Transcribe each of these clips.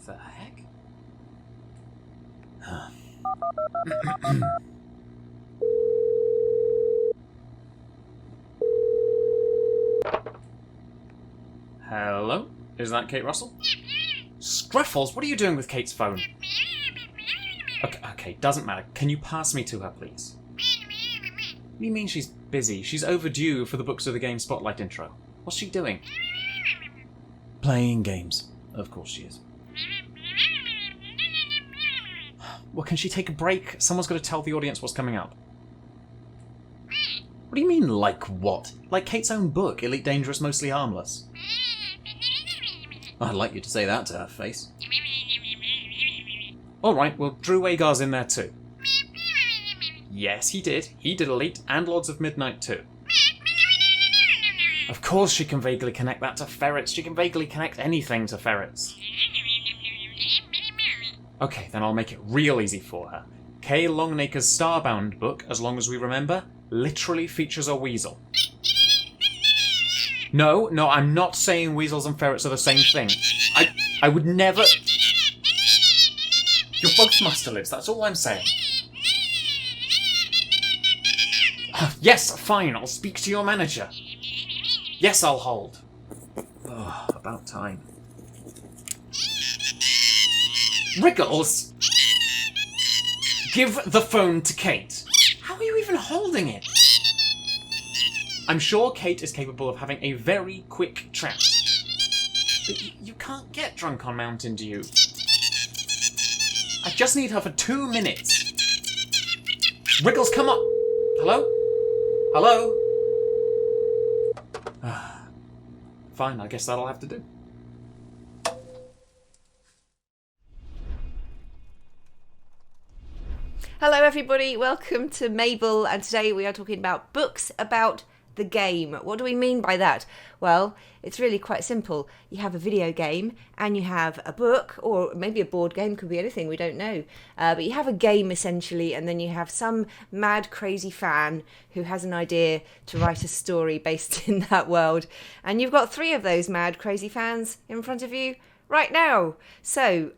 the heck? Hello? Is that Kate Russell? Streffles, what are you doing with Kate's phone? Okay, doesn't matter. Can you pass me to her, please? What do you mean she's busy? She's overdue for the Books of the Game Spotlight intro. What's she doing? Playing games. Of course she is. Well, can she take a break? Someone's got to tell the audience what's coming up. What do you mean, like what? Like Kate's own book, Elite Dangerous, Mostly Harmless. I'd like you to say that to her face. Alright, well, Drew Wagar's in there too. Yes, he did. He did Elite and Lords of Midnight too. Of course she can vaguely connect that to ferrets. She can vaguely connect anything to ferrets. Okay, then I'll make it real easy for her. Kay Longnaker's Starbound book, as long as we remember, literally features a weasel. No, I'm not saying weasels and ferrets are the same thing. I would never... You're both mustelids, that's all I'm saying. Yes, fine, I'll speak to your manager. Yes, I'll hold. Oh, about time. Wriggles! Give the phone to Kate. How are you even holding it? I'm sure Kate is capable of having a very quick chat. But you can't get drunk on Mountain Dew. I just need her for 2 minutes. Wriggles, come up. Hello? Hello? Fine, I guess that'll have to do. Hello everybody, welcome to MABLE, and today we are talking about books about the game. What do we mean by that? Well, it's really quite simple. You have a video game and you have a book, or maybe a board game, could be anything, we don't know. But you have a game essentially, and then you have some mad crazy fan who has an idea to write a story based in that world. And you've got 3 of those mad crazy fans in front of you right now. So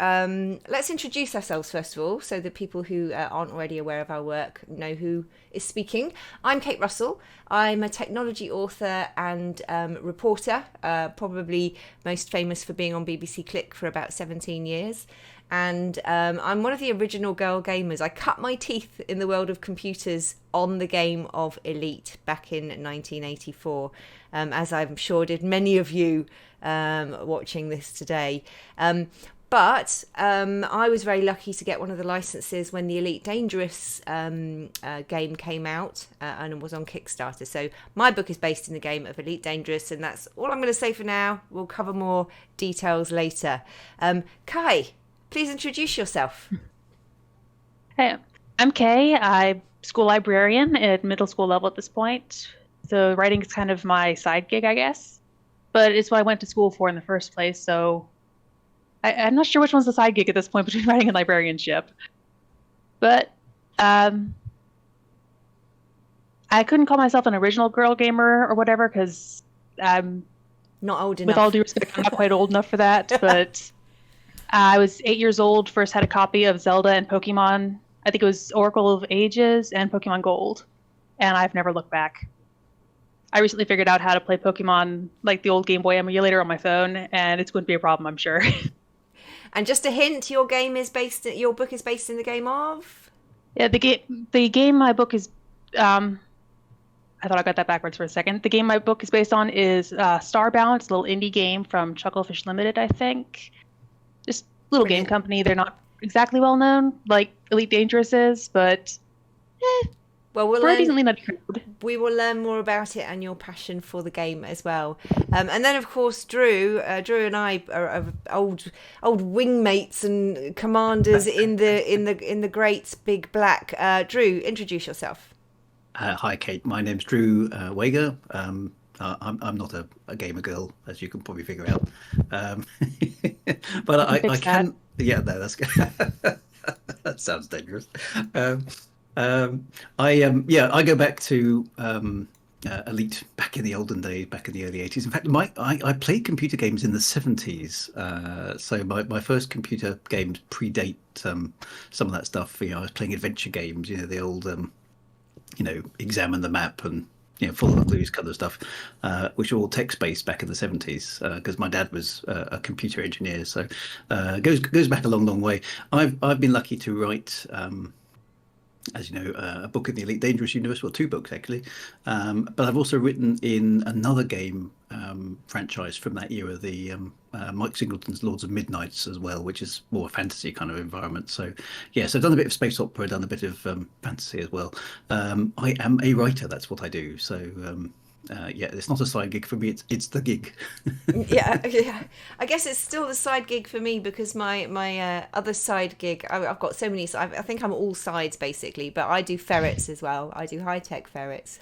let's introduce ourselves first of all, so that people who aren't already aware of our work know who is speaking. I'm Kate Russell. I'm a technology author and reporter, probably most famous for being on BBC Click for about 17 years. And I'm one of the original girl gamers. I cut my teeth in the world of computers on the game of Elite back in 1984, as I'm sure did many of you watching this today. But I was very lucky to get one of the licenses when the Elite Dangerous game came out and was on Kickstarter. So my book is based in the game of Elite Dangerous, and that's all I'm going to say for now. We'll cover more details later. Kai, please introduce yourself. Hey, I'm Kay. I'm school librarian at middle school level at this point. So writing is kind of my side gig, I guess. But it's what I went to school for in the first place, so I'm not sure which one's the side gig at this point between writing and librarianship. But I couldn't call myself an original girl gamer or whatever, because I'm not old enough. With all due respect, I'm not quite old enough for that. But I was 8 years old, first had a copy of Zelda and Pokemon. I think it was Oracle of Ages and Pokemon Gold. And I've never looked back. I recently figured out how to play Pokemon like the old Game Boy emulator on my phone, and it's going to be a problem, I'm sure. And just a hint, your book is based in the game of? Yeah, the game my book is I thought I got that backwards for a second. The game my book is based on is Starbound. It's a little indie game from Chucklefish Limited, I think. Just a little game company. They're not exactly well known like Elite Dangerous is, but well, we will learn more about it and your passion for the game as well. And then, of course, Drew and I are old wingmates and commanders in the great big black. Drew, introduce yourself. Hi, Kate. My name's Drew Wagar. I'm not a gamer girl, as you can probably figure out. But I can. Yeah, no, that's good. That sounds dangerous. I go back to Elite back in the olden days, back in the early 80s. In fact, I played computer games in the 70s. So my first computer games predate some of that stuff. I was playing adventure games, the old, examine the map and, follow the clues kind of stuff, which were all text-based back in the 70s, because my dad was a computer engineer. So goes back a long, long way. I've been lucky to write... as you know, a book in the Elite Dangerous universe, well, 2 books actually. But I've also written in another game franchise from that era, the Mike Singleton's Lords of Midnights as well, which is more a fantasy kind of environment. So, yes, I've done a bit of space opera, done a bit of fantasy as well. I am a writer, that's what I do. So, it's not a side gig for me, it's the gig. yeah. I guess it's still the side gig for me because my other side gig, I've got so many. I think I'm all sides basically, but I do ferrets as well. I do high tech ferrets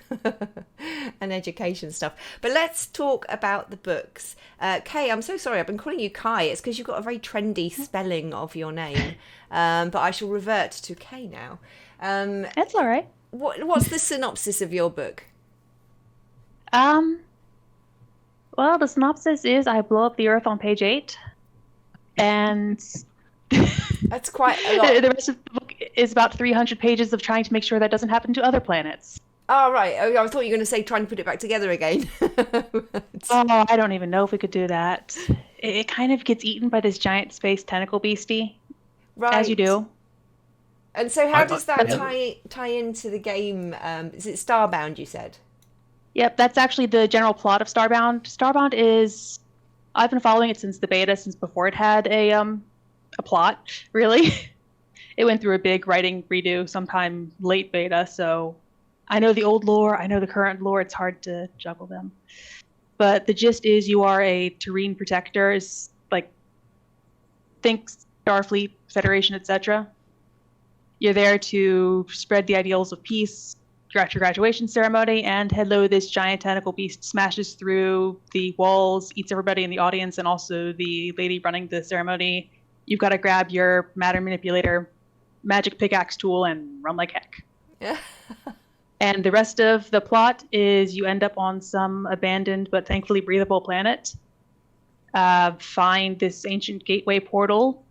and education stuff. But let's talk about the books. Kay, I'm so sorry. I've been calling you Kai. It's because you've got a very trendy spelling of your name. But I shall revert to Kay now. That's all right. What's the synopsis of your book? Well, the synopsis is I blow up the Earth on page 8, and that's quite a lot. The rest of the book is about 300 pages of trying to make sure that doesn't happen to other planets. Oh, right. Oh, I thought you were going to say trying to put it back together again. Oh, I don't even know if we could do that. It kind of gets eaten by this giant space tentacle beastie, right? As you do. And so how does that tie into the game? Is it Starbound, you said? Yep, that's actually the general plot of Starbound. Starbound is... I've been following it since the beta, since before it had a plot, really. It went through a big writing redo sometime late beta, so I know the old lore, I know the current lore, it's hard to juggle them. But the gist is you are a terrain protector, is like, think Starfleet, Federation, etc. You're there to spread the ideals of peace, you're at your graduation ceremony, and hello, this giant tentacle beast smashes through the walls, eats everybody in the audience, and also the lady running the ceremony. You've got to grab your matter manipulator, magic pickaxe tool, and run like heck. Yeah. And the rest of the plot is you end up on some abandoned but thankfully breathable planet. Find this ancient gateway portal.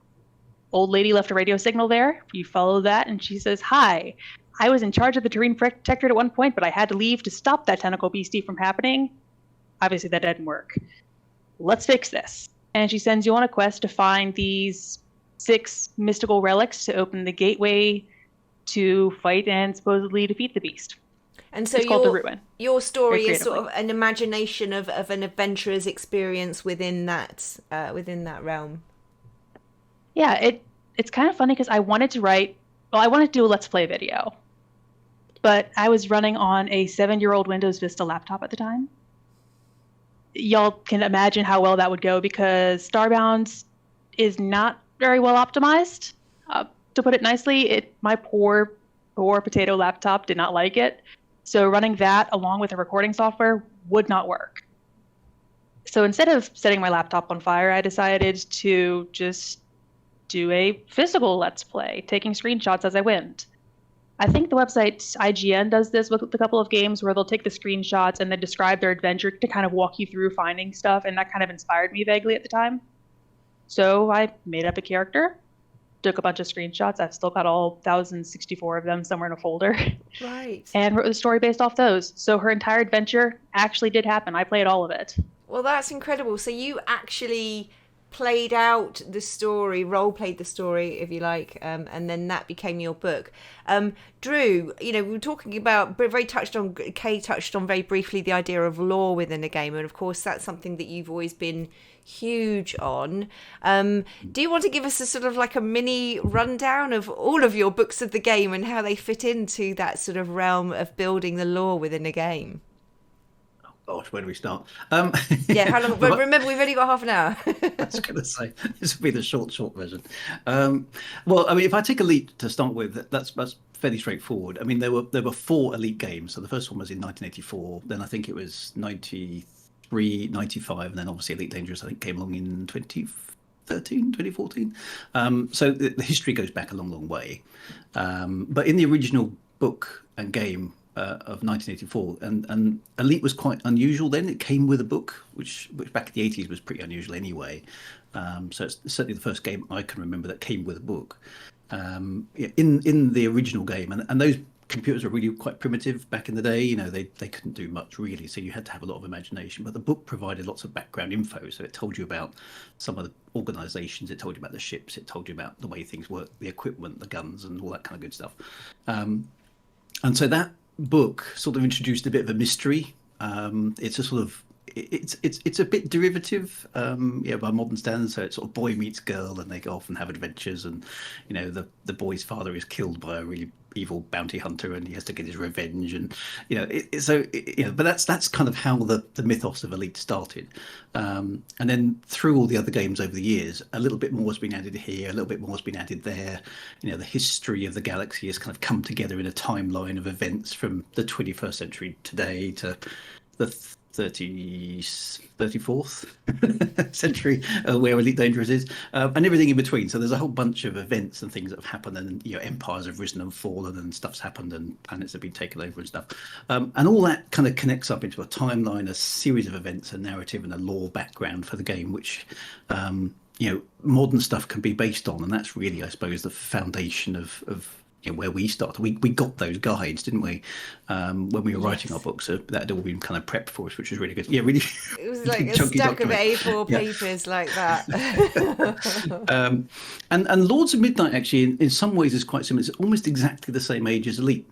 Old lady left a radio signal there. You follow that, and she says, "Hi. I was in charge of the terrain protectorate at one point, but I had to leave to stop that tentacle beastie from happening. Obviously, that didn't work. Let's fix this." And she sends you on a quest to find these 6 mystical relics to open the gateway to fight and supposedly defeat the beast. And so it's called The Ruin. Your story is sort of an imagination of an adventurer's experience within that realm. Yeah, it's kind of funny because I wanted to do a Let's Play video. But I was running on a 7-year-old Windows Vista laptop at the time. Y'all can imagine how well that would go because Starbound is not very well optimized. To put it nicely, my poor potato laptop did not like it. So running that along with the recording software would not work. So instead of setting my laptop on fire, I decided to just do a physical Let's Play, taking screenshots as I went. I think the website IGN does this with a couple of games where they'll take the screenshots and then describe their adventure to kind of walk you through finding stuff, and that kind of inspired me vaguely at the time. So I made up a character, took a bunch of screenshots. I've still got all 1,064 of them somewhere in a folder. Right. And wrote the story based off those. So her entire adventure actually did happen. I played all of it. Well, that's incredible. So you actually played out the story, role-played the story, if you like, and then that became your book. Drew, we were talking about, Kay touched on very briefly the idea of lore within a game, and of course that's something that you've always been huge on. Do you want to give us a sort of like a mini rundown of all of your books of the game and how they fit into that sort of realm of building the lore within a game? Gosh, where do we start? Yeah, how long? But remember, we've only got half an hour. I was going to say, this will be the short version. Well, I mean, if I take Elite to start with, that's fairly straightforward. I mean, there were 4 Elite games. So the first one was in 1984. Then I think it was 93, 95. And then obviously Elite Dangerous, I think, came along in 2013, 2014. So the history goes back a long, long way. But in the original book and game, of 1984, and Elite was quite unusual then. It came with a book, which back in the 80s was pretty unusual anyway. So it's certainly the first game I can remember that came with a book. In the original game, and those computers were really quite primitive back in the day. They couldn't do much really, so you had to have a lot of imagination. But the book provided lots of background info, so it told you about some of the organizations, it told you about the ships, it told you about the way things work, the equipment, the guns, and all that kind of good stuff. And so that book sort of introduced a bit of a mystery. It's a sort of it's a bit derivative, by modern standards. So it's sort of boy meets girl, and they go off and have adventures. And the boy's father is killed by a really evil bounty hunter, and he has to get his revenge. And but that's kind of how the mythos of Elite started. And then through all the other games over the years, a little bit more has been added here, a little bit more has been added there. The history of the galaxy has kind of come together in a timeline of events from the 21st century today to the 34th century, where Elite Dangerous is, and everything in between. So there's a whole bunch of events and things that have happened, and empires have risen and fallen, and stuff's happened, and planets have been taken over and stuff. And all that kind of connects up into a timeline, a series of events, a narrative, and a lore background for the game, which modern stuff can be based on. And that's really, I suppose, the foundation of where we started. We got those guides, didn't we, when we were writing our books? So that had all been kind of prepped for us, which was really good. Yeah, really. It was like a stack of A4 papers like that. And Lords of Midnight actually, in some ways, is quite similar. It's almost exactly the same age as Elite.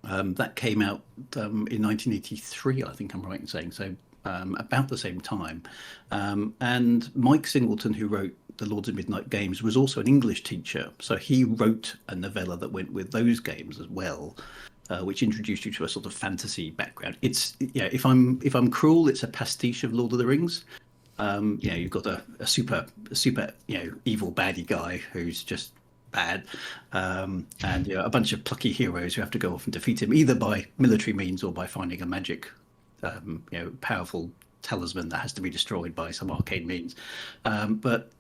That came out in 1983, I think I'm right in saying so. About the same time. And Mike Singleton, who wrote the Lords of Midnight games, was also an English teacher. So he wrote a novella that went with those games as well, which introduced you to a sort of fantasy background. It's if I'm cruel, it's a pastiche of Lord of the Rings. You've got a super evil baddie guy who's just bad, and a bunch of plucky heroes who have to go off and defeat him, either by military means or by finding a magic powerful talisman that has to be destroyed by some arcane means. But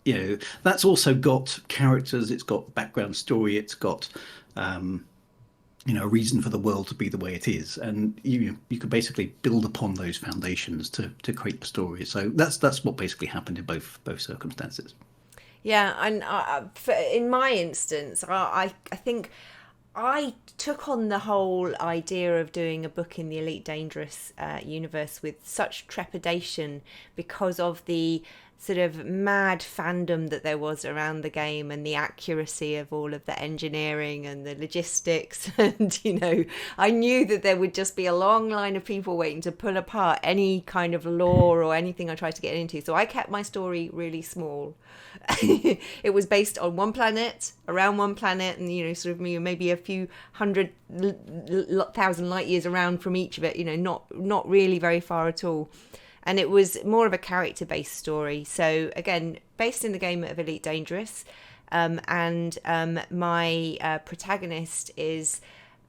that's also got characters, it's got background story, it's got a reason for the world to be the way it is, and you could basically build upon those foundations to create the story. So that's what basically happened in both circumstances. Yeah, and in my instance, I think I took on the whole idea of doing a book in the Elite Dangerous universe with such trepidation because of the sort of mad fandom that there was around the game and the accuracy of all of the engineering and the logistics. And, I knew that there would just be a long line of people waiting to pull apart any kind of lore or anything I tried to get into. So I kept my story really small. It was based on one planet, around one planet, and, sort of maybe a few thousand light years around from each of it, not really very far at all. And it was more of a character-based story. So, again, based in the game of Elite Dangerous. My protagonist is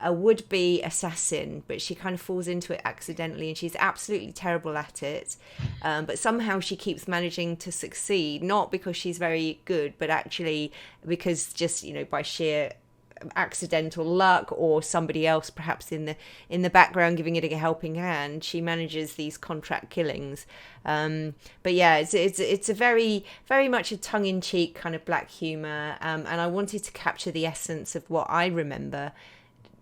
a would-be assassin, but she kind of falls into it accidentally, and she's absolutely terrible at it. But somehow she keeps managing to succeed, not because she's very good, but actually because just, by sheer accidental luck or somebody else perhaps in the background giving it a helping hand, she manages these contract killings. But yeah, it's a very, very much a tongue-in-cheek kind of black humor, and I wanted to capture the essence of what I remember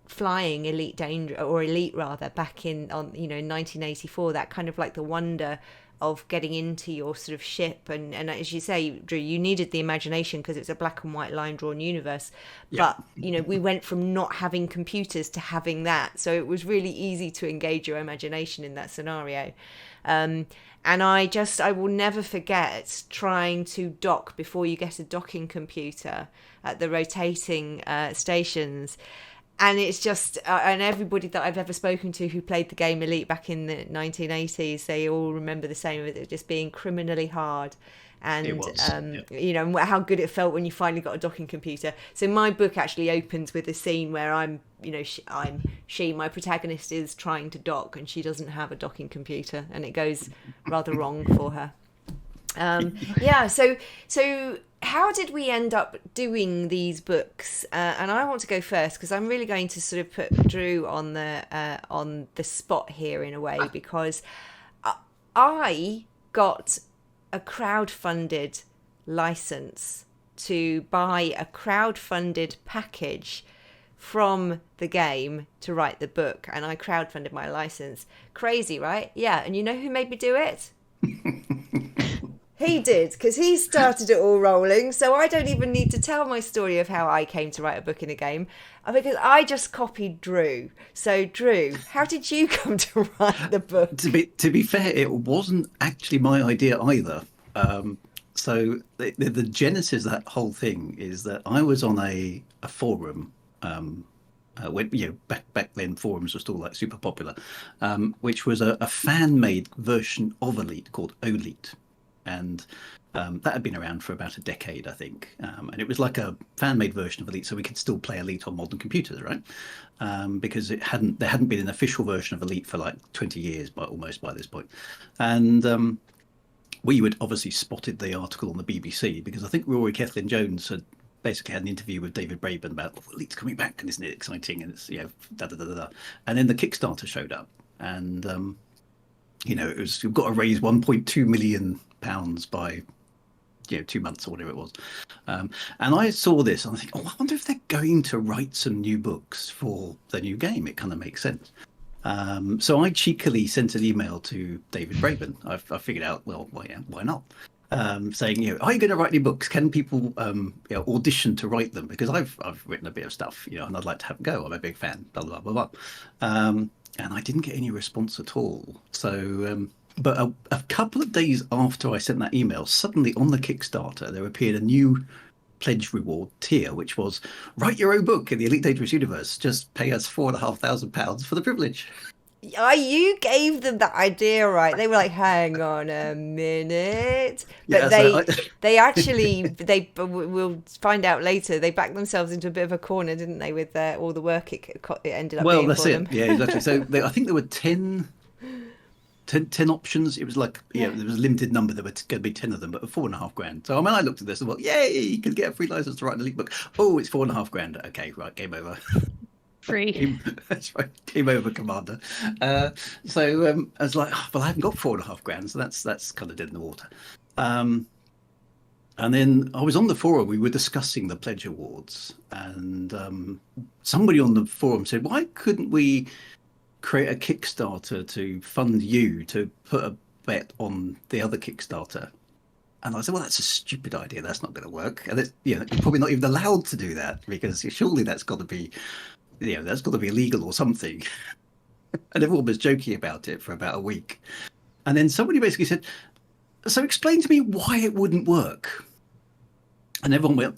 flying Elite back in 1984, that kind of like the wonder of getting into your sort of ship, and as you say, Drew, you needed the imagination because it's a black and white line drawn universe. Yeah. But we went from not having computers to having that, so it was really easy to engage your imagination in that scenario. And I will never forget trying to dock before you get a docking computer at the rotating stations. And it's just, and everybody that I've ever spoken to who played the game Elite back in the 1980s, they all remember the same, of it just being criminally hard. And, it was, and how good it felt when you finally got a docking computer. So my book actually opens with a scene where my protagonist is trying to dock, and she doesn't have a docking computer, and it goes rather wrong for her. So how did we end up doing these books? And I want to go first because I'm really going to sort of put Drew on the spot here in a way, because I got a crowdfunded license to buy a crowdfunded package from the game to write the book, and I crowdfunded my license. Crazy, right? Yeah, and you know who made me do it? He did, because he started it all rolling, so I don't even need to tell my story of how I came to write a book in a game, because I just copied Drew. So, Drew, how did you come to write the book? To be fair, it wasn't actually my idea either. So the genesis of that whole thing is that I was on a forum, when back then forums were still like super popular, which was a fan-made version of Elite called Olite, and that had been around for about a decade, I think, and it was like a fan-made version of Elite, so we could still play Elite on modern computers, right? Because there hadn't been an official version of Elite for like 20 years, almost by this point, and we would obviously spotted the article on the BBC because I think Rory Kethlin-Jones had basically had an interview with David Braben about Elite's coming back and isn't it exciting, and it's da da da da da. And then the Kickstarter showed up, and it was, you've got to raise 1.2 million pounds by 2 months or whatever it was, and I saw this and I think, I wonder if they're going to write some new books for the new game. It kind of makes sense. So I cheekily sent an email to David Braben. I figured out, well, why not? Saying, are you going to write any books? Can people audition to write them? Because I've written a bit of stuff, and I'd like to have a go. I'm a big fan. Blah blah blah blah. And I didn't get any response at all. So, but a couple of days after I sent that email, suddenly on the Kickstarter there appeared a new pledge reward tier, which was write your own book in the Elite Dangerous universe. Just pay us £4,500 for the privilege. You gave them that idea, right? They were like, hang on a minute. But we'll find out later, they backed themselves into a bit of a corner, didn't they, with all the work it ended up being that's for it. them. Yeah, exactly. So I think there were 10 options. It was like, there was a limited number. There were going to be 10 of them, but $4,500. So I looked at this and well, yay, you can get a free license to write an Elite book. Oh, it's $4,500. Okay, right, game over. Free. That's right. Game over, Commander. So I was like, well, I haven't got $4,500, so that's kind of dead in the water. And then I was on the forum. We were discussing the pledge awards, and somebody on the forum said, why couldn't we create a Kickstarter to fund you to put a bet on the other Kickstarter? And I said, well, that's a stupid idea. That's not going to work. And it's, you're probably not even allowed to do that, because surely that's got to be, that's got to be illegal or something. And everyone was joking about it for about a week. And then somebody basically said, so explain to me why it wouldn't work. And everyone went,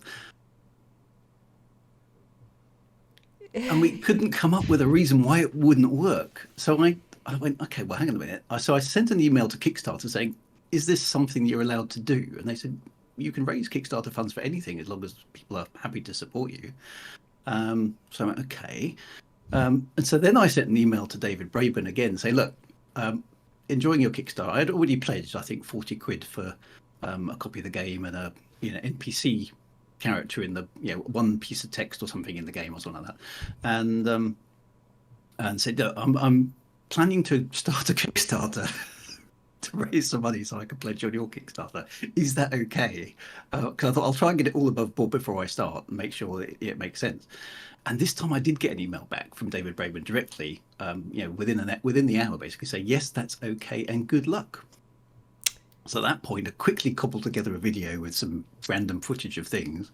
and we couldn't come up with a reason why it wouldn't work. So I went, okay, well, hang on a minute. So I sent an email to Kickstarter saying, is this something you're allowed to do? And they said, you can raise Kickstarter funds for anything as long as people are happy to support you. So I went, okay. And so then I sent an email to David Braben again saying, look, enjoying your Kickstarter. I'd already pledged, I think, £40 for a copy of the game and a NPC character in the one piece of text or something in the game or something like that, and said, look, I'm planning to start a Kickstarter to raise some money so I can pledge on your Kickstarter. Is that okay? Because I thought I'll try and get it all above board before I start and make sure that it makes sense. And this time I did get an email back from David Braben directly, within the hour, basically say, yes, that's okay and good luck. So at that point, I quickly cobbled together a video with some random footage of things,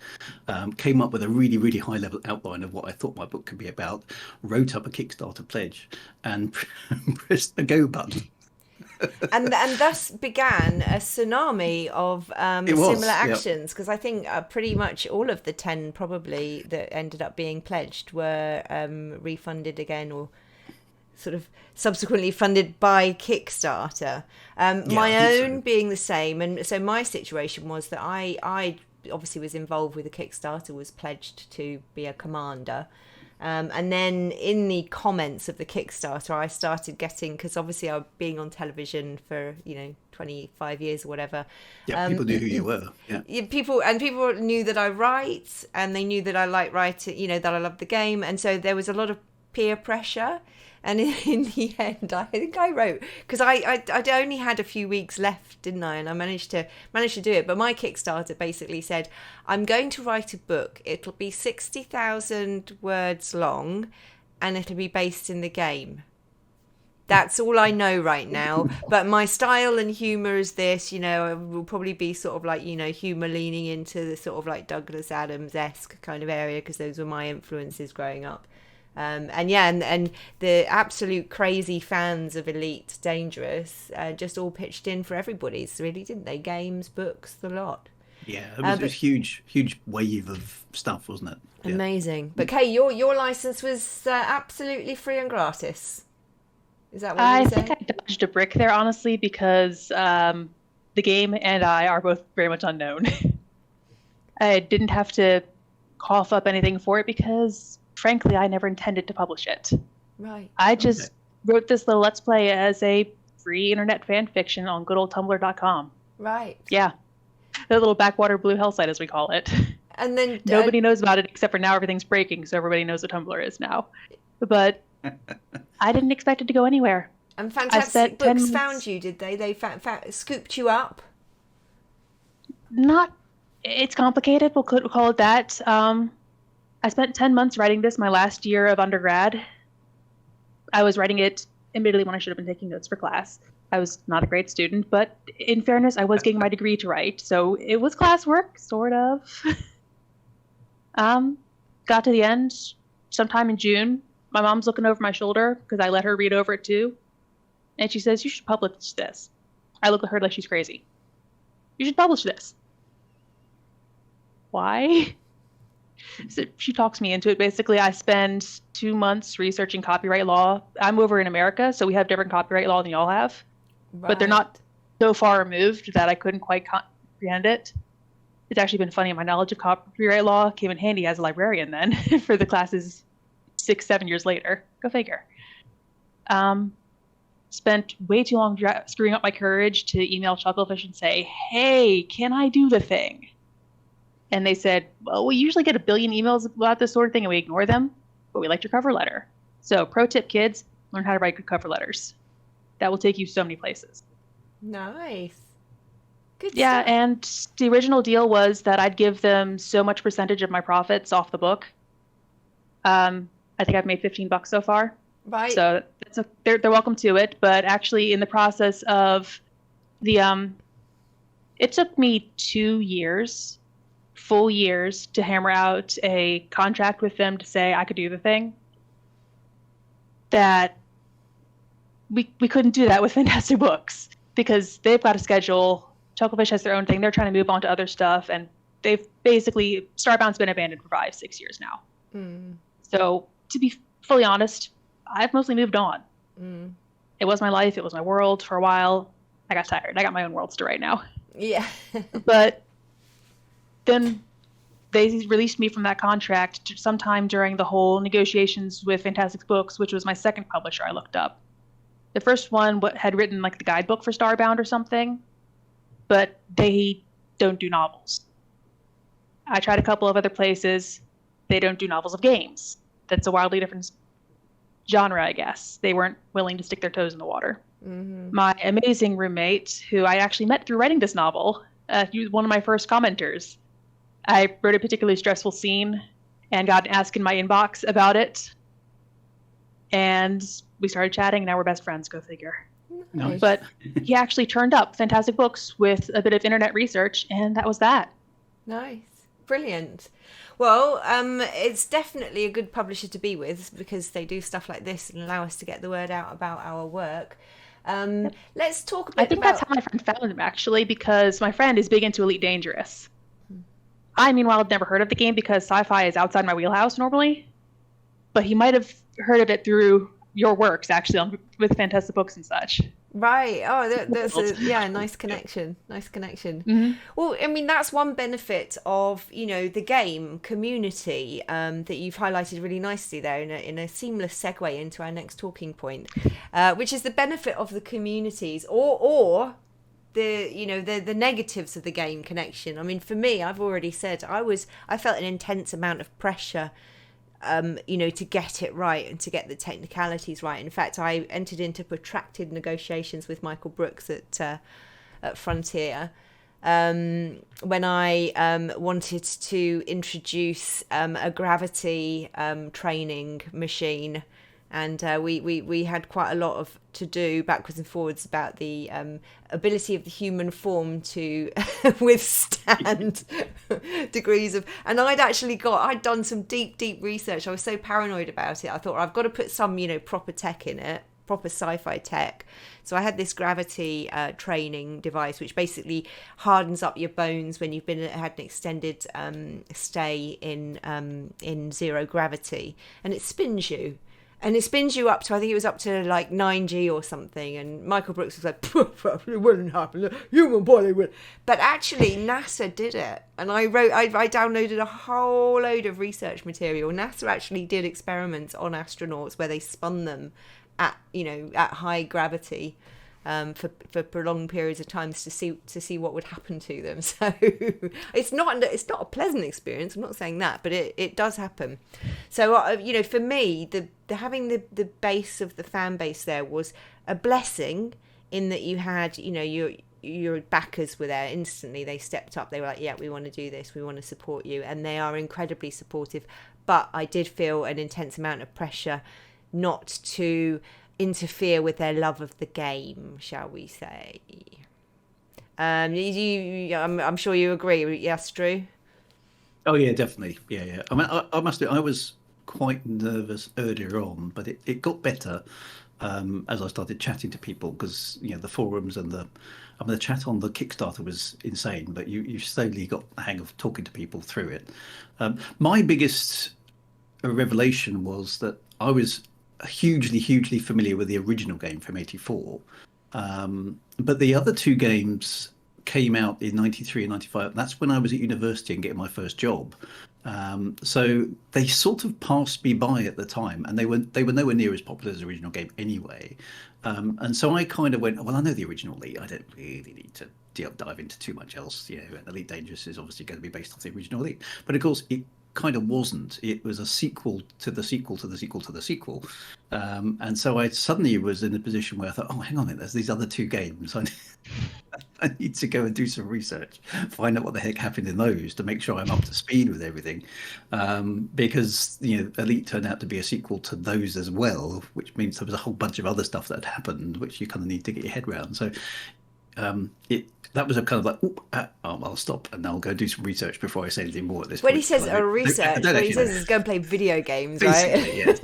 came up with a really, really high-level outline of what I thought my book could be about, wrote up a Kickstarter pledge, and pressed the go button. and thus began a tsunami of similar actions, because I think pretty much all of the 10 probably that ended up being pledged were refunded again, or sort of subsequently funded by Kickstarter. My own being the same. And so my situation was that I obviously was involved with the Kickstarter, was pledged to be a commander. And then in the comments of the Kickstarter, I started getting, because obviously I'm being on television for 25 years or whatever. Yeah, people knew who you were. Yeah. People knew that I write, and they knew that I like writing, that I love the game, and so there was a lot of peer pressure. And in the end, I think I wrote, because I'd only had a few weeks left, didn't I? And I managed to do it. But my Kickstarter basically said, I'm going to write a book. It'll be 60,000 words long, and it'll be based in the game. That's all I know right now. But my style and humour is this, will probably be sort of like, humour leaning into the sort of like Douglas Adams-esque kind of area, because those were my influences growing up. And the absolute crazy fans of Elite Dangerous just all pitched in for everybody's, really, didn't they? Games, books, the lot. Yeah, it was a huge wave of stuff, wasn't it? Yeah. Amazing. But Kay, your license was absolutely free and gratis. Is that what you were saying? I think I dodged a brick there, honestly, because the game and I are both very much unknown. I didn't have to cough up anything for it because, frankly, I never intended to publish it. Right. I just wrote this little Let's Play as a free internet fan fiction on good old Tumblr.com. Right. Yeah. The little backwater blue hell site, as we call it. And then nobody knows about it except for now everything's breaking, so everybody knows what Tumblr is now. But I didn't expect it to go anywhere. And Fantastic Books found you, did they? They scooped you up? It's complicated, we'll call it that. I spent 10 months writing this my last year of undergrad. I was writing it admittedly when I should have been taking notes for class. I was not a great student, but in fairness, I was getting my degree to write, so it was classwork, sort of. Got to the end sometime in June. My mom's looking over my shoulder because I let her read over it too. And she says, you should publish this. I look at her like she's crazy. You should publish this. Why? So she talks me into it. Basically, I spend 2 months researching copyright law. I'm over in America, so we have different copyright law than y'all have. Right. But they're not so far removed that I couldn't quite comprehend it. It's actually been funny. My knowledge of copyright law came in handy as a librarian then for the classes 6-7 years later. Go figure. Spent way too long screwing up my courage to email Chucklefish and say, hey, can I do the thing? And they said, well, we usually get 1 billion emails about this sort of thing and we ignore them, but we liked your cover letter. So pro tip, kids, learn how to write good cover letters. That will take you so many places. Nice. Good stuff. Yeah, and the original deal was that I'd give them so much percentage of my profits off the book. I think I've made $15 so far. Right. So they're welcome to it. But actually, in the process of it took me 2 years, full years, to hammer out a contract with them to say I could do the thing. That we couldn't do that with Fantastic Books because they've got a schedule. Chucklefish has their own thing. They're trying to move on to other stuff, and they've basically Starbound's been abandoned for 5-6 years now. So to be fully honest, I've mostly moved on. It was my life. It was my world for a while. I got tired. I got my own worlds to write now. Yeah. But then they released me from that contract sometime during the whole negotiations with Fantastic Books, which was my second publisher I looked up. The first one had written like the guidebook for Starbound or something, but they don't do novels. I tried a couple of other places. They don't do novels of games. That's a wildly different genre, I guess. They weren't willing to stick their toes in the water. My amazing roommate, who I actually met through writing this novel, he was one of my first commenters. I wrote a particularly stressful scene and got an ask in my inbox about it. And we started chatting, and now we're best friends, go figure. Nice. But he actually turned up Fantastic Books with a bit of internet research, and that was that. Nice. Brilliant. Well, it's definitely a good publisher to be with because they do stuff like this and allow us to get the word out about our work. Let's talk a bit I think that's how my friend found him, actually, because my friend is big into Elite Dangerous. I, meanwhile, had never heard of the game because sci-fi is outside my wheelhouse normally. But he might have heard of it through your works, actually, with Fantastic Books and such. Right. Oh, that's a nice connection. Nice connection. Mm-hmm. Well, I mean, that's one benefit of, you know, the game community that you've highlighted really nicely there in a seamless segue into our next talking point, which is the benefit of the communities or the, you know, the negatives of the game connection. I mean, for me, I've already said I felt an intense amount of pressure, you know, to get it right and to get the technicalities right. In fact, I entered into protracted negotiations with Michael Brooks at Frontier when I wanted to introduce a gravity training machine. And we had quite a lot of to do backwards and forwards about the ability of the human form to withstand degrees of. And I'd done some deep research. I was so paranoid about it. I thought, I've got to put some, you know, proper tech in it, proper sci-fi tech. So I had this gravity training device, which basically hardens up your bones when you've had an extended stay in zero gravity, and it spins you. And it spins you up to, I think it was up to like 9G or something. And Michael Brooks was like, it wouldn't happen. Human body would. But actually, NASA did it. And I downloaded a whole load of research material. NASA actually did experiments on astronauts where they spun them at high gravity for prolonged periods of time to see what would happen to them. So it's not a pleasant experience. I'm not saying that, but it does happen. So you know, for me, the having the base of the fan base there was a blessing in that you had, you know, your backers were there instantly. They stepped up. They were like, yeah, we want to do this. We want to support you, and they are incredibly supportive. But I did feel an intense amount of pressure not to interfere with their love of the game, shall we say. I'm sure you agree. Yes, Drew? Oh yeah, definitely. Yeah. I mean, I must admit, I was quite nervous earlier on, but it got better as I started chatting to people, because, you know, the forums and the chat on the Kickstarter was insane, but you slowly got the hang of talking to people through it. My biggest revelation was that I was hugely familiar with the original game from '84, but the other two games came out in '93 and '95. That's when I was at university and getting my first job. So they sort of passed me by at the time, and they were nowhere near as popular as the original game anyway. And so I kind of went, well, I know the original Elite. I don't really need to dive into too much else. You know, Elite Dangerous is obviously going to be based off the original Elite, but of course it kind of wasn't. It was a sequel to the sequel to the sequel to the sequel. And so I suddenly was in a position where I thought, oh, hang on a minute, there's these other two games. I need to go and do some research, find out what the heck happened in those to make sure I'm up to speed with everything. Because, you know, Elite turned out to be a sequel to those as well, which means there was a whole bunch of other stuff that had happened, which you kind of need to get your head around. So that was a kind of like, I'll stop and I'll go do some research before I say anything more at this point. When he says research, what he says is go and play video games, right? Yeah.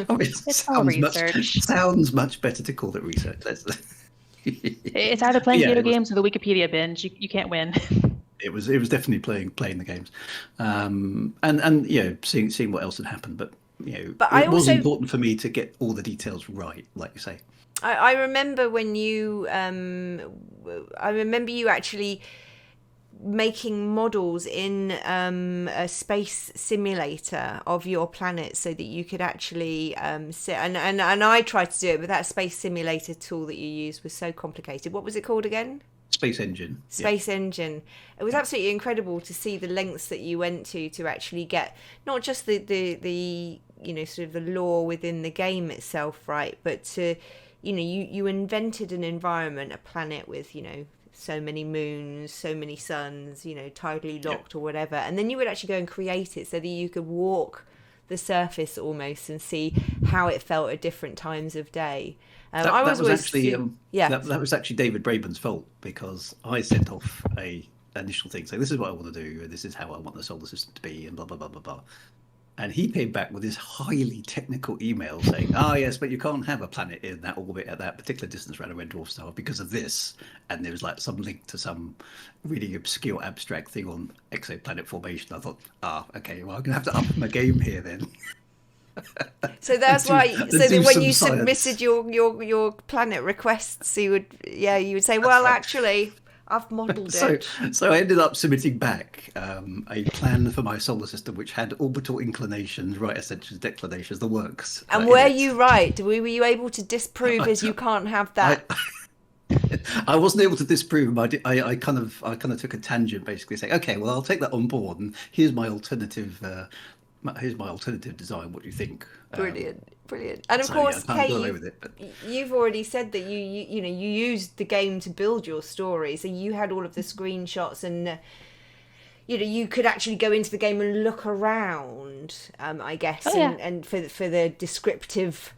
I mean, It's all research. Sounds much better to call it research. It's either playing video games or the Wikipedia binge. You can't win. It was definitely playing the games, and you know, seeing what else had happened. But you know, but it was important for me to get all the details right, like you say. I remember when you, I remember you actually making models in a space simulator of your planet so that you could actually sit. And I tried to do it, but that space simulator tool that you used was so complicated. What was it called again? Space Engine. Space Engine. It was absolutely incredible to see the lengths that you went to actually get not just the you know, sort of the lore within the game itself, right, but to, you know, you invented an environment, a planet with, you know, so many moons, so many suns, you know, tidally locked or whatever. And then you would actually go and create it so that you could walk the surface almost and see how it felt at different times of day. That was actually David Braben's fault, because I sent off a initial thing saying, this is what I want to do, and this is how I want the solar system to be, and blah, blah, blah, blah, blah. And he came back with this highly technical email saying, yes, but you can't have a planet in that orbit at that particular distance around a red dwarf star because of this. And there was like some link to some really obscure abstract thing on exoplanet formation. I thought, okay, well, I'm going to have to up my game here then. So that's why. So do that when some you science. submitted your planet requests, you would say, well, actually, I've modelled it. So I ended up submitting back a plan for my solar system, which had orbital inclinations, right ascensions, declinations, the works. And in were it. you right? Were you able to disprove as you can't have that? I wasn't able to disprove them. I kind of took a tangent, basically saying, okay, well, I'll take that on board, and here's my alternative. Here's my alternative design. What do you think? Brilliant. And of So, course, yeah, I can't Kay, go away with it. But you've already said that you used the game to build your story. So you had all of the screenshots, and you could actually go into the game and look around. I guess, and for the descriptive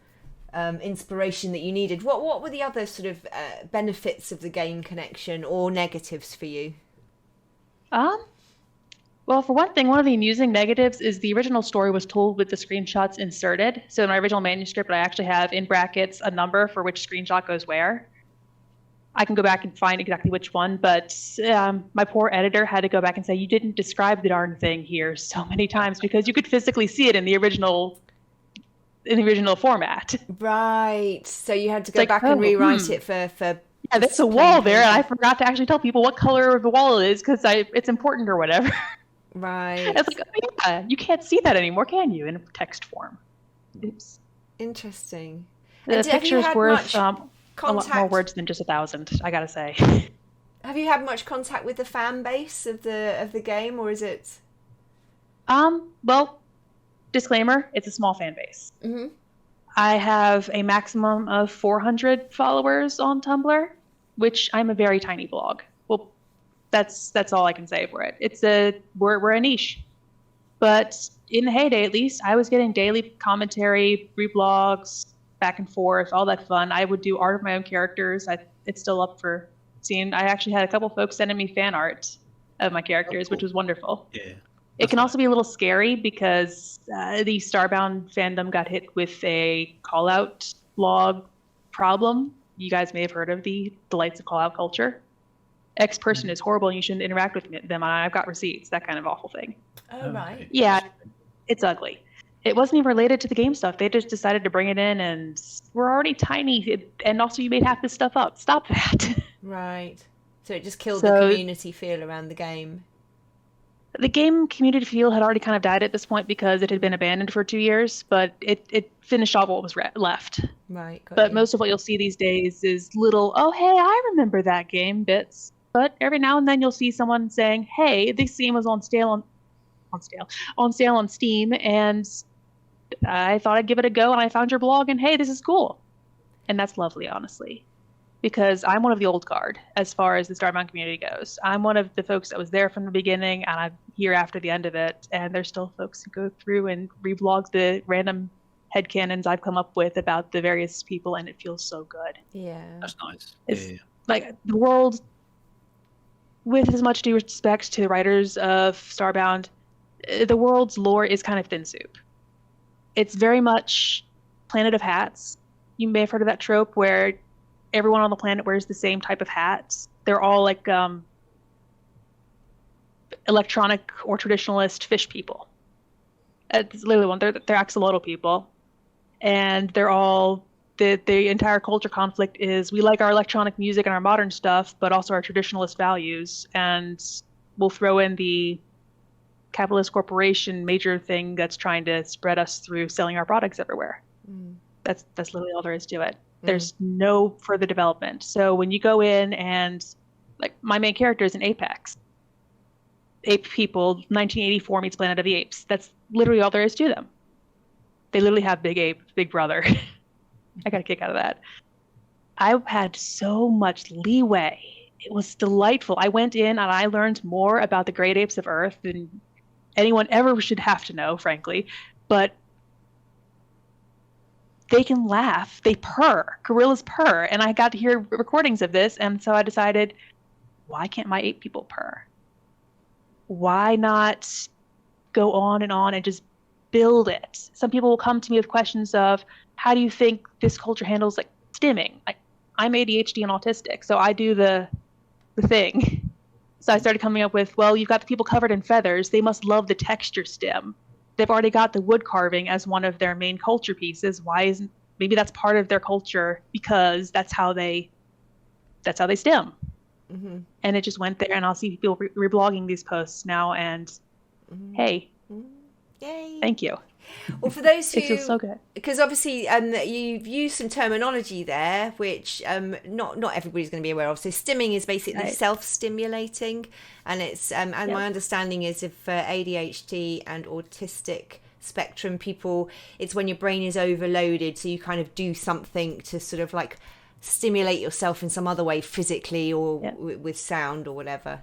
inspiration that you needed. What were the other sort of benefits of the game connection or negatives for you? Well, for one thing, one of the amusing negatives is the original story was told with the screenshots inserted. So in my original manuscript, I actually have in brackets a number for which screenshot goes where. I can go back and find exactly which one, but my poor editor had to go back and say, you didn't describe the darn thing here so many times, because you could physically see it in the original format. Right. So you had to go back and rewrite it for yeah, there's a wall there, and I forgot to actually tell people what color of the wall it is because it's important or whatever. Right. It's like, oh yeah, you can't see that anymore, can you, in text form? Oops. Interesting. The picture's worth a lot more words than just 1,000, I gotta say. Have you had much contact with the fan base of the game, or is it? Well, disclaimer, it's a small fan base. Mm-hmm. I have a maximum of 400 followers on Tumblr, which I'm a very tiny blog. Well, that's all I can say for it. We're a niche, but in the heyday, at least, I was getting daily commentary, reblogs, back and forth, all that fun. I would do art of my own characters. It's still up for seeing. I actually had a couple folks sending me fan art of my characters, which was wonderful. Yeah. It can also be a little scary because the Starbound fandom got hit with a call-out log problem. You guys may have heard of the delights of call-out culture. X person is horrible and you shouldn't interact with them. And I've got receipts, that kind of awful thing. Oh, right. Yeah, it's ugly. It wasn't even related to the game stuff. They just decided to bring it in, and we're already tiny. And also, you made half this stuff up. Stop that. Right. So it just killed the community feel around the game. The game community feel had already kind of died at this point because it had been abandoned for 2 years, but it finished off what was left. Right. But most of what you'll see these days is little, oh, hey, I remember that game bits. But every now and then you'll see someone saying, hey, this game was on sale on Steam, and I thought I'd give it a go, and I found your blog, and hey, this is cool. And that's lovely, honestly. Because I'm one of the old guard as far as the Starbound community goes. I'm one of the folks that was there from the beginning, and I'm here after the end of it. And there's still folks who go through and reblog the random headcanons I've come up with about the various people, and it feels so good. Yeah. That's nice. It's like the world, with as much due respect to the writers of Starbound, the world's lore is kind of thin soup. It's very much Planet of Hats. You may have heard of that trope where everyone on the planet wears the same type of hats. They're all like electronic or traditionalist fish people. It's literally one. They're axolotl people, and they're all the entire culture conflict is we like our electronic music and our modern stuff, but also our traditionalist values, and we'll throw in the capitalist corporation major thing that's trying to spread us through selling our products everywhere. That's literally all there is to it. There's no further development. So when you go in and, like, my main character is an Apex. Ape people, 1984 meets Planet of the Apes. That's literally all there is to them. They literally have Big Ape, Big Brother. I got a kick out of that. I had so much leeway. It was delightful. I went in and I learned more about the great apes of Earth than anyone ever should have to know, frankly. But they can laugh. They purr. Gorillas purr. And I got to hear recordings of this. And so I decided, why can't my ape people purr? Why not go on and just build it? Some people will come to me with questions of, how do you think this culture handles like stimming? Like, I'm ADHD and autistic, so I do the thing. So I started coming up with, well, you've got the people covered in feathers. They must love the texture stim. they've already got the wood carving as one of their main culture pieces. Why isn't maybe that's part of their culture because that's how they stem. Mm-hmm. And it just went there, and I'll see people reblogging these posts now, and hey, yay! thank you. Well, for those who, It feels so good. because obviously you've used some terminology there, which not everybody's going to be aware of. So stimming is basically Right. self-stimulating, and it's and Yep. my understanding is if for ADHD and autistic spectrum people, it's when your brain is overloaded, so you kind of do something to sort of like stimulate yourself in some other way, physically or Yep. with sound or whatever.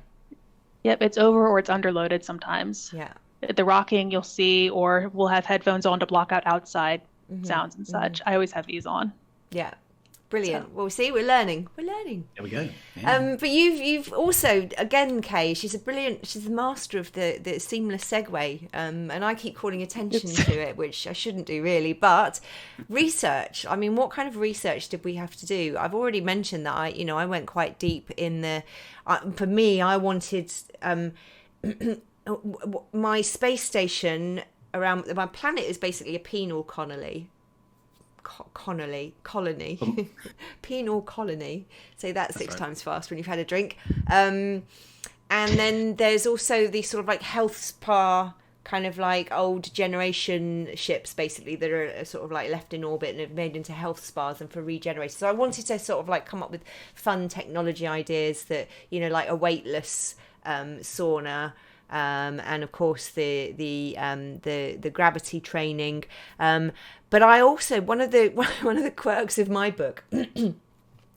Yep, it's over or it's underloaded sometimes. Yeah. The rocking you'll see, or we'll have headphones on to block out outside sounds and such. I always have these on. Yeah. Brilliant. Well, see, we're learning. There we go. Yeah. But you've also, again, Kay, she's the master of the seamless segue, and I keep calling attention to it, which I shouldn't do really. But research, I mean, what kind of research did we have to do? I've already mentioned that I went quite deep in for me, I wanted my space station around my planet is basically a penal colony. Penal colony. Say that six right. times fast when you've had a drink. And then there's also these sort of like health spa kind of like old generation ships basically that are sort of like left in orbit and have made into health spas and for regeneration. So I wanted to sort of like come up with fun technology ideas that, like a weightless sauna. And of course the gravity training, but I also one of the quirks of my book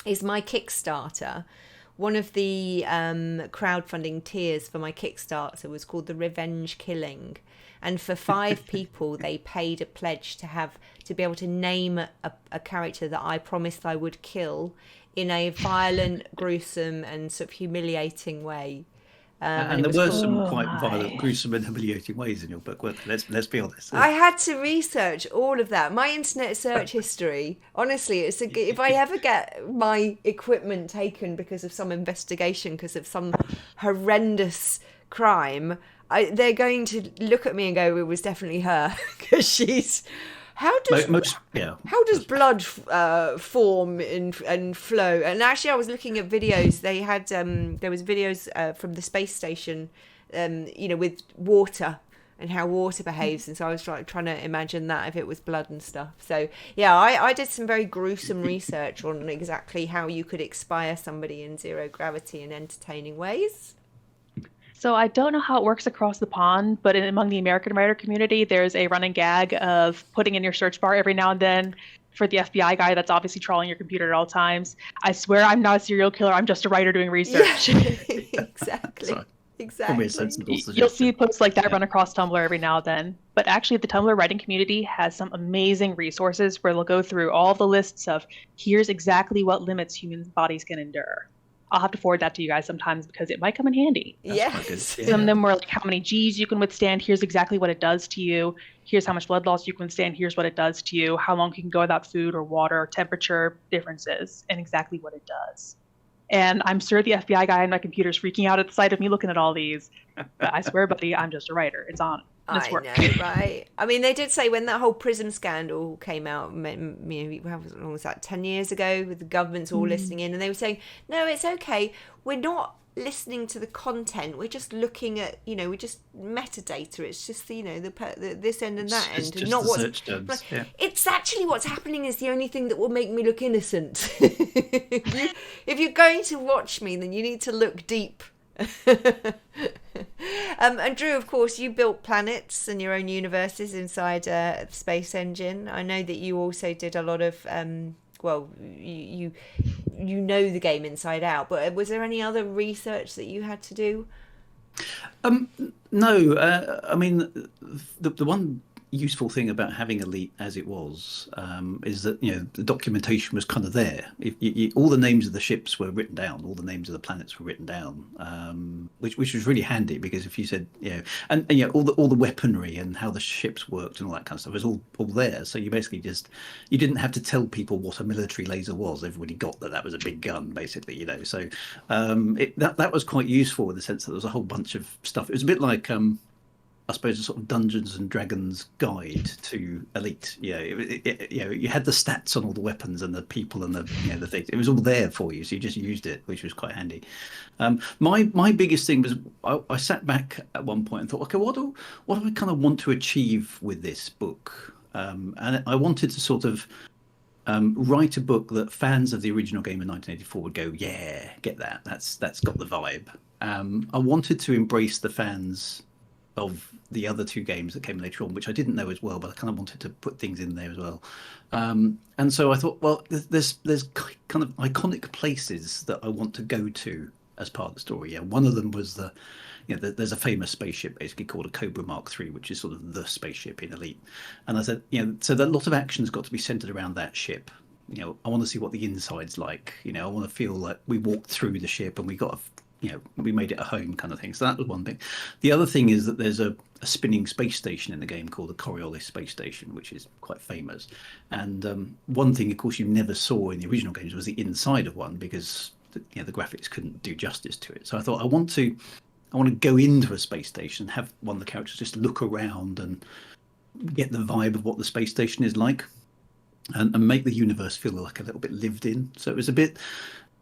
is my Kickstarter. One of the crowdfunding tiers for my Kickstarter was called the Revenge Killing, and for 5 people they paid a pledge to be able to name a character that I promised I would kill in a violent, gruesome, and sort of humiliating way. And there were some quite violent, gruesome, and humiliating ways in your book. Well, let's be honest. I had to research all of that. My internet search history, honestly, if I ever get my equipment taken because of some investigation, because of some horrendous crime, they're going to look at me and go, "It was definitely her," because she's. How does blood form and flow? And actually, I was looking at videos. They had there was videos from the space station, with water and how water behaves. And so I was trying to imagine that if it was blood and stuff. So yeah, I did some very gruesome research on exactly how you could expire somebody in zero gravity in entertaining ways. So I don't know how it works across the pond, but among the American writer community, there's a running gag of putting in your search bar every now and then for the FBI guy that's obviously trawling your computer at all times. I swear I'm not a serial killer. I'm just a writer doing research. Yeah, exactly. Exactly. A sensible You'll suggestion. see posts like that run across Tumblr every now and then. But actually, the Tumblr writing community has some amazing resources where they'll go through all the lists of here's exactly what limits human bodies can endure. I'll have to forward that to you guys sometimes because it might come in handy. Yes. Some of them were like how many G's you can withstand. Here's exactly what it does to you. Here's how much blood loss you can withstand. Here's what it does to you. How long you can go without food or water, temperature differences, and exactly what it does. And I'm sure the FBI guy on my computer is freaking out at the sight of me looking at all these. But I swear, buddy, I'm just a writer. It's on. I know, right? I mean, they did say when that whole PRISM scandal came out, how long was that, 10 years ago, with the governments all listening in, and they were saying, no, it's okay. We're not listening to the content. We're just looking at, we just metadata. It's just, this end and that end. And not what's search terms. Yeah. It's actually what's happening is the only thing that will make me look innocent. If you're going to watch me, then you need to look deep. And Drew, of course, you built planets and your own universes inside the Space Engine. I know that you also did a lot of you know the game inside out, but was there any other research that you had to do? No, I mean the one useful thing about having Elite as it was is that the documentation was kind of there. All the names of the ships were written down, all the names of the planets were written down, which was really handy because if you said and all the weaponry and how the ships worked and all that kind of stuff was all there. So you basically you didn't have to tell people what a military laser was. Everybody got that was a big gun, basically. So that was quite useful in the sense that there was a whole bunch of stuff. It was a bit like I suppose, a sort of Dungeons and Dragons guide to Elite. You had the stats on all the weapons and the people and the things. It was all there for you, so you just used it, which was quite handy. My biggest thing was I sat back at one point and thought, okay, what do I kind of want to achieve with this book? And I wanted to sort of write a book that fans of the original game in 1984 would go, yeah, get that. That's got the vibe. I wanted to embrace the fans of the other two games that came later on, which I didn't know as well, but I kind of wanted to put things in there as well. And so I thought, well, there's kind of iconic places that I want to go to as part of the story. Yeah, one of them was there's a famous spaceship basically called a Cobra Mark III, which is sort of the spaceship in Elite. And I said, so a lot of action's got to be centered around that ship. I want to see what the inside's like. I want to feel like we walked through the ship and we got we made it a home kind of thing. So that was one thing. The other thing is that there's a spinning space station in the game called the Coriolis space station, which is quite famous. And one thing, of course, you never saw in the original games was the inside of one, because the graphics couldn't do justice to it. So I thought I want to go into a space station and have one of the characters just look around and get the vibe of what the space station is like, and make the universe feel like a little bit lived in. So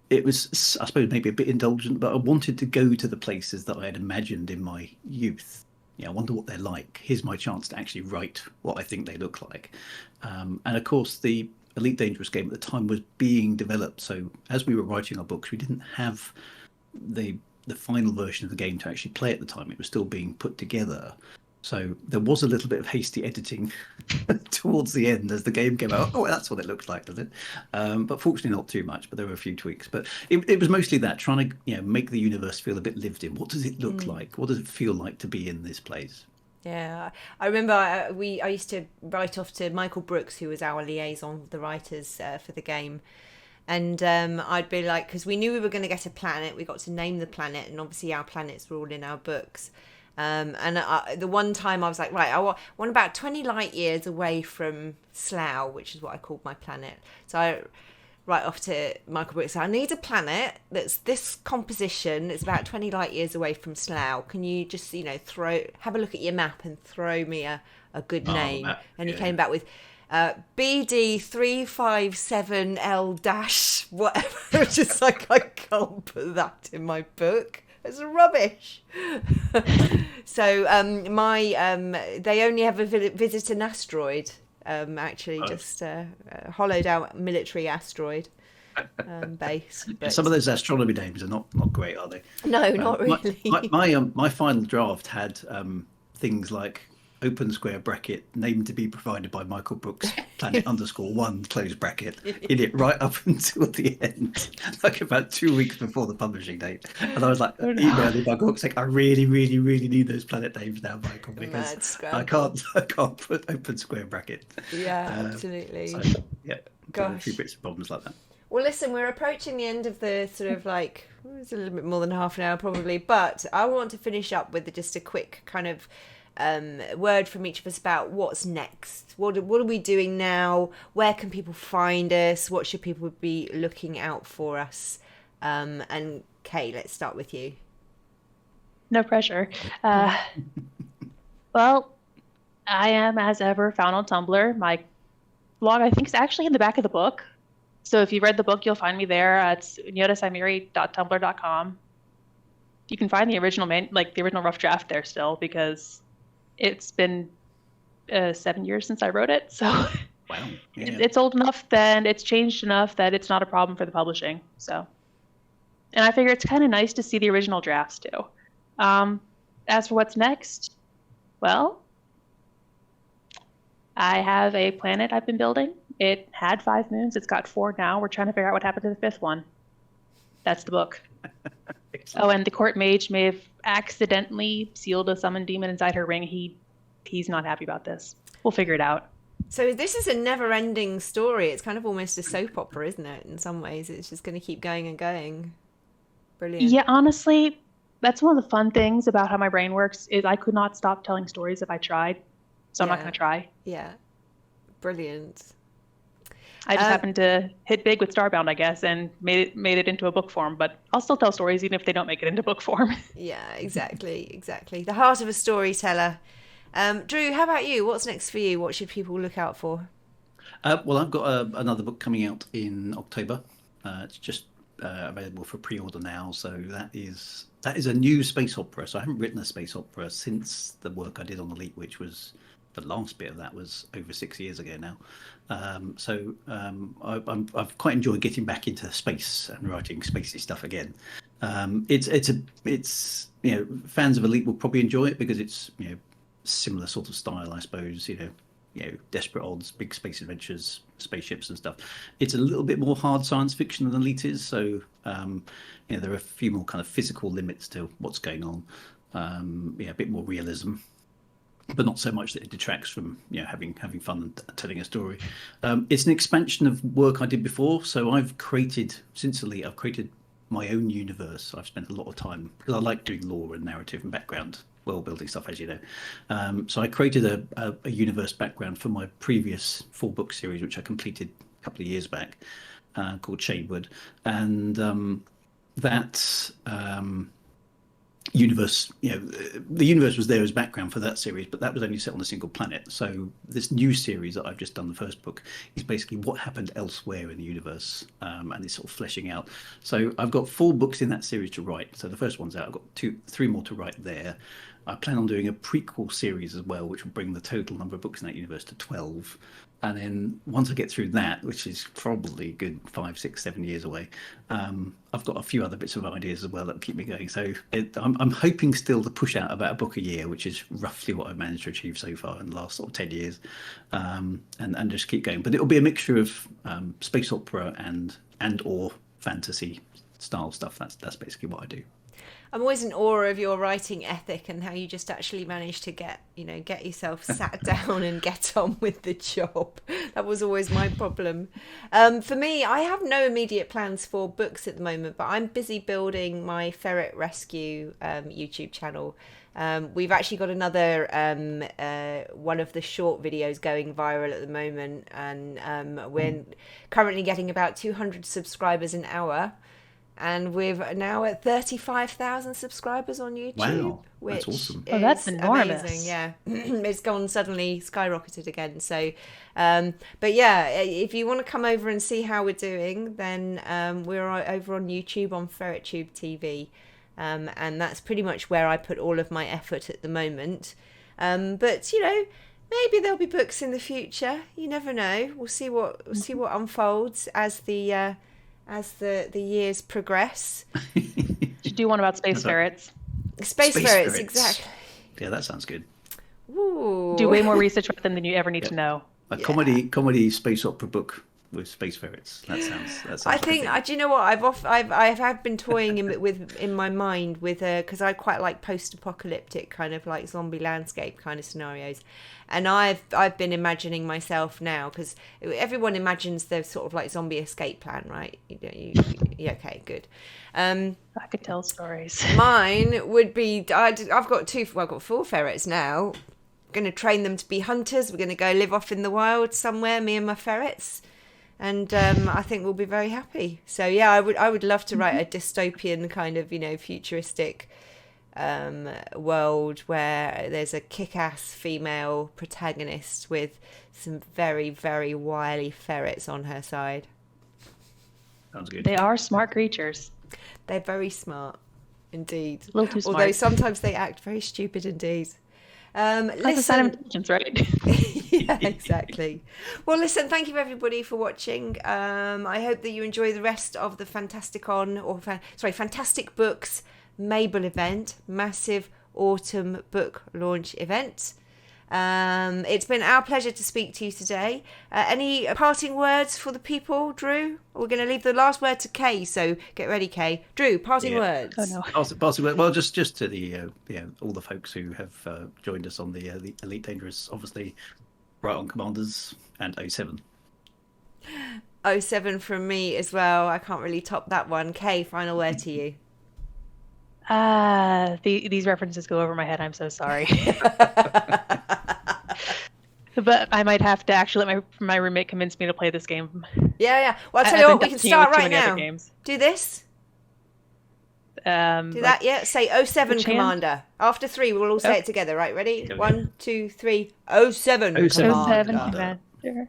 it was, I suppose, maybe a bit indulgent, but I wanted to go to the places that I had imagined in my youth. I wonder what they're like. Here's my chance to actually write what I think they look like. And of course, the Elite Dangerous game at the time was being developed. So as we were writing our books, we didn't have the final version of the game to actually play at the time. It was still being put together. So there was a little bit of hasty editing towards the end as the game came out. Oh, well, that's what it looks like, does it? But fortunately not too much, but there were a few tweaks. But it was mostly that, trying to make the universe feel a bit lived in. What does it look like? What does it feel like to be in this place? Yeah, I remember I used to write off to Michael Brooks, who was our liaison with the writers for the game. And I'd be like, because we knew we were going to get a planet, we got to name the planet, and obviously our planets were all in our books. The one time I was like, right, I want about 20 light years away from Slough, which is what I called my planet. So I write off to Michael Brooks, I need a planet that's this composition, it's about 20 light years away from Slough. Can you just, have a look at your map and throw me a good name? And he came back with BD 357L dash whatever. Just like, I can't put that in my book. It's rubbish. So they only ever visit an asteroid. Just a hollowed out military asteroid base. But some of those astronomy names are not great, are they? No, not really. My final draft had things like open square bracket, name to be provided by Michael Brooks, planet _1 close bracket, in it right up until the end, like about 2 weeks before the publishing date. And I was like, emailing Michael saying, I really, really, really need those planet names now, Michael, because I can't put open square bracket. Yeah, absolutely. So, yeah, a few bits of problems like that. Well, listen, we're approaching the end of the sort of it's a little bit more than half an hour probably, but I want to finish up with just a quick kind of word from each of us about what's next. What are we doing now? Where can people find us? What should people be looking out for us? And Kay, let's start with you. No pressure. Well, I am, as ever, found on Tumblr. My blog, I think, is actually in the back of the book. So if you read the book, you'll find me there. It's nyotasimiri.tumblr.com. You can find the original the original rough draft there still, because it's been 7 years since I wrote it. So wow. Yeah. It's old enough and it's changed enough that it's not a problem for the publishing. So, and I figure it's kind of nice to see the original drafts too. As for what's next, well, I have a planet I've been building. It had 5 moons. It's got 4 now. We're trying to figure out what happened to the 5th one. That's the book. Oh, and the court mage may have accidentally sealed a summoned demon inside her ring. He's not happy about this. We'll figure it out. So this is a never-ending story. It's kind of almost a soap opera, isn't it? In some ways, it's just going to keep going and going. Brilliant. Yeah, honestly, that's one of the fun things about how my brain works is I could not stop telling stories if I tried. So I'm not going to try. Yeah. Brilliant. I just happened to hit big with Starbound, I guess, and made it into a book form. But I'll still tell stories even if they don't make it into book form. Yeah, exactly. The heart of a storyteller. Drew, how about you? What's next for you? What should people look out for? Well, I've got another book coming out in October. It's just available for pre-order now. So that is a new space opera. So I haven't written a space opera since the work I did on Elite, which was the last bit of that was over 6 years ago now. I've quite enjoyed getting back into space and writing spacey stuff again. It's fans of Elite will probably enjoy it because it's similar sort of style, I suppose. Desperate odds, big space adventures, spaceships and stuff. It's a little bit more hard science fiction than Elite is, so there are a few more kind of physical limits to what's going on. A bit more realism, but not so much that it detracts from having fun and telling a story. It's an expansion of work I did before, so since Elite I've created my own universe. I've spent a lot of time because I like doing lore and narrative and background world building stuff, as you know. So I created a universe background for my previous 4-book series, which I completed a couple of years back, called Shadewood, and that universe, the universe was there as background for that series, but that was only set on a single planet. So this new series that I've just done, the first book, is basically what happened elsewhere in the universe, and it's sort of fleshing out. So I've got 4 books in that series to write. So the first one's out. I've got 3 more to write there. I plan on doing a prequel series as well, which will bring the total number of books in that universe to 12. And then once I get through that, which is probably a good 5, 6, 7 years away, I've got a few other bits of ideas as well that keep me going. So I'm hoping still to push out about a book a year, which is roughly what I've managed to achieve so far in the last sort of 10 years, and just keep going. But it'll be a mixture of space opera and or fantasy style stuff. That's basically what I do. I'm always in awe of your writing ethic and how you just actually managed to get yourself sat down and get on with the job. That was always my problem. For me, I have no immediate plans for books at the moment, but I'm busy building my ferret rescue YouTube channel. We've actually got another one of the short videos going viral at the moment, and we're currently getting about 200 subscribers an hour. And we're now at 35,000 subscribers on YouTube. Wow, which that's awesome. Oh, that's enormous. Amazing, yeah. It's gone suddenly skyrocketed again. So, but yeah, if you want to come over and see how we're doing, then we're over on YouTube on FerretTube TV. And that's pretty much where I put all of my effort at the moment. But, maybe there'll be books in the future. You never know. We'll see what unfolds as the years progress. You do one about space ferrets. Space ferrets, exactly. Yeah, that sounds good. Ooh. Do way more research about them than you ever need to know. A comedy space opera book with space ferrets. That sounds. I think. Do you know what? I've been toying in my mind with because I quite like post-apocalyptic kind of like zombie landscape kind of scenarios, and I've been imagining myself now because everyone imagines the sort of like zombie escape plan, right? Yeah, okay, good. I could tell stories. Mine would be I've got 4 ferrets now. I'm going to train them to be hunters. We're going to go live off in the wild somewhere, me and my ferrets. And I think we'll be very happy. So yeah, I would love to write a dystopian kind of futuristic world where there's a kick-ass female protagonist with some very, very wily ferrets on her side. Sounds good. They are smart creatures. They're very smart, indeed. A little too smart. Although sometimes they act very stupid indeed. That's a sign of intelligence, right? Yeah, exactly. Well, listen, thank you everybody for watching. I hope that you enjoy the rest of the Fantastic Books MABLE event, massive autumn book launch event. It's been our pleasure to speak to you today. Any parting words for the people, Drew? We're going to leave the last word to Kay, so get ready, Kay. Drew, parting words. Oh no. Parting word. Well, just to the all the folks who have joined us on the Elite Dangerous, obviously, Right On Commanders and 07. 07 from me as well. I can't really top that one. Kay, final word to you. These references go over my head. I'm so sorry. But I might have to actually let my roommate convince me to play this game. Yeah. Well, I'll tell you what, we can start right now. Do this. Do that, yeah? Say 07 Which hand? Commander. After 3, we'll all say Oh. it together, right? Ready? Yeah. 1, 2, 3. 07 07 Commander. 07 Commander. Commander.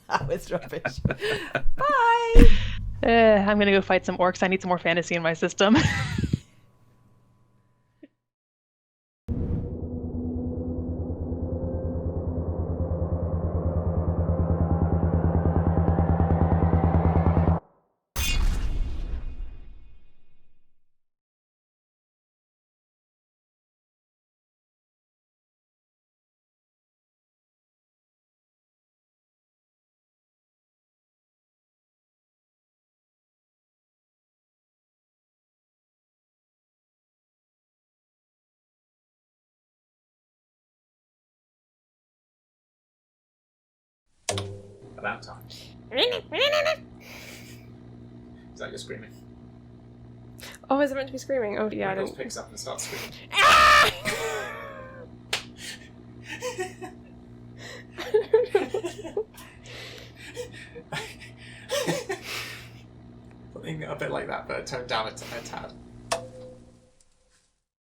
That was rubbish. Bye! I'm gonna go fight some orcs. I need some more fantasy in my system. About time. Is that your screaming? Oh, is it meant to be screaming? Oh, yeah, I Michaels don't. picks up and starts screaming. Something a bit like that, but toned down a tad.